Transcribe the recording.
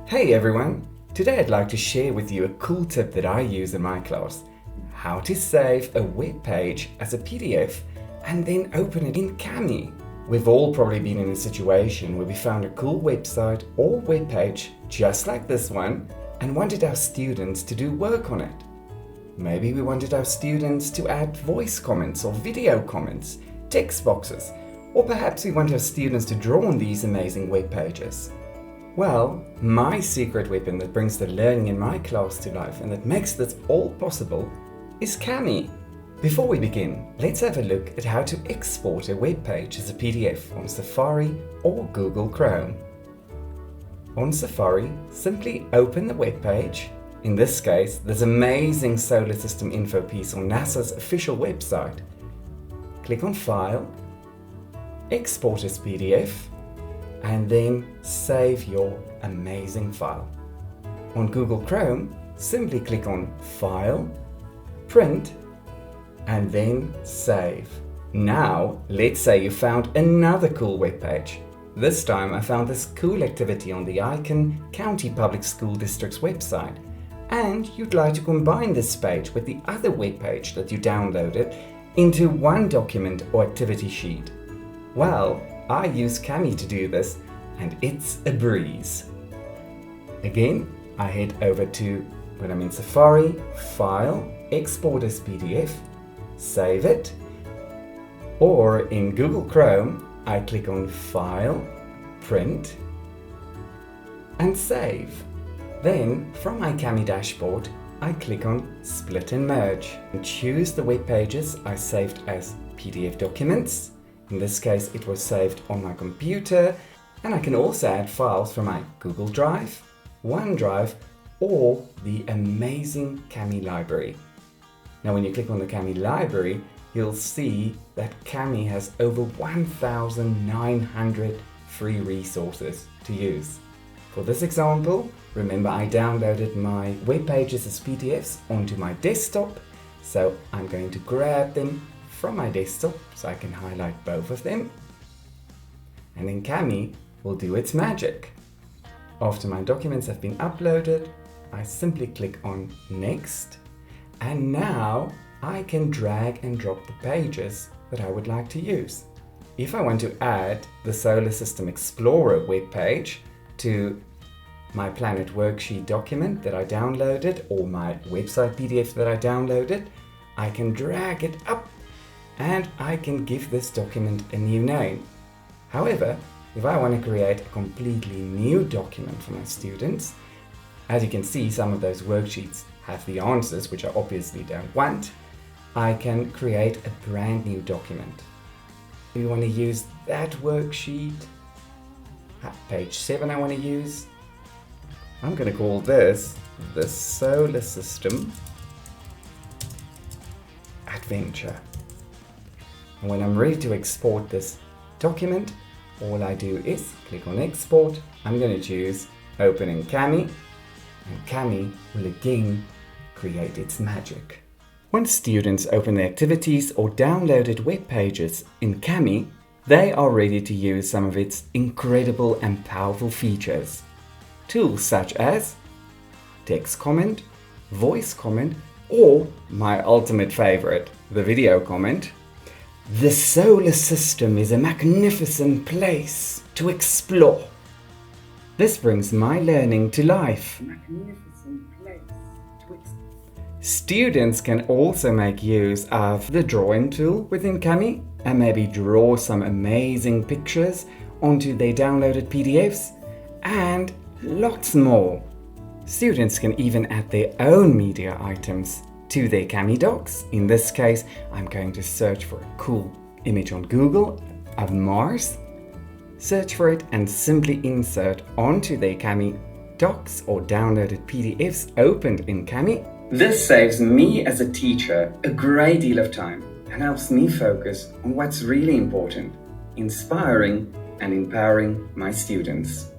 Hey everyone! Today I'd like to share with you a cool tip that I use in my class. How to save a web page as a PDF and then open it in Kami. We've all probably been in a situation where we found a cool website or web page just like this one and wanted our students to do work on it. Maybe we wanted our students to add voice comments or video comments, text boxes, or perhaps we want our students to draw on these amazing web pages. Well, my secret weapon that brings the learning in my class to life and that makes this all possible is Kami. Before we begin, let's have a look at how to export a web page as a PDF on Safari or Google Chrome. On Safari, simply open the web page. In this case, this amazing solar system info piece on NASA's official website. Click on File, Export as PDF, and then save your amazing file. On Google Chrome, simply click on File, Print, and then Save. Now, let's say you found another cool web page. This time I found this cool activity on the Icon County Public School District's website, and you'd like to combine this page with the other web page that you downloaded into one document or activity sheet. Well, I use Kami to do this, and it's a breeze. Again, I head over to, when I'm in Safari, File, Export as PDF, save it, or in Google Chrome, I click on File, Print, and Save. Then, from my Kami dashboard, I click on Split and Merge and choose the web pages I saved as PDF documents. In this case, it was saved on my computer, and I can also add files from my Google Drive, OneDrive, or the amazing Kami library. Now, when you click on the Kami library, you'll see that Kami has over 1,900 free resources to use. For this example, remember I downloaded my web pages as PDFs onto my desktop, so I'm going to grab them from my desktop so I can highlight both of them, and then Kami will do its magic. After my documents have been uploaded, I simply click on Next, and now I can drag and drop the pages that I would like to use. If I want to add the Solar System Explorer web page to my Planet Worksheet document that I downloaded or my website PDF that I downloaded, I can drag it up and I can give this document a new name. However, if I want to create a completely new document for my students, as you can see, some of those worksheets have the answers, which I obviously don't want, I can create a brand new document. If you want to use that worksheet, page 7 I want to use, I'm going to call this the Solar System Adventure. And when I'm ready to export this document, all I do is click on Export. I'm going to choose Open in Kami, and Kami will again create its magic. Once students open the activities or downloaded web pages in Kami, they are ready to use some of its incredible and powerful features. Tools such as text comment, voice comment, or my ultimate favorite, the video comment. The solar system is a magnificent place to explore. This brings my learning to life. Students can also make use of the drawing tool within Kami and maybe draw some amazing pictures onto their downloaded PDFs and lots more. Students can even add their own media items to their Kami docs. In this case, I'm going to search for a cool image on Google of Mars, search for it and simply insert onto their Kami docs or downloaded PDFs opened in Kami. This saves me as a teacher a great deal of time and helps me focus on what's really important, inspiring and empowering my students.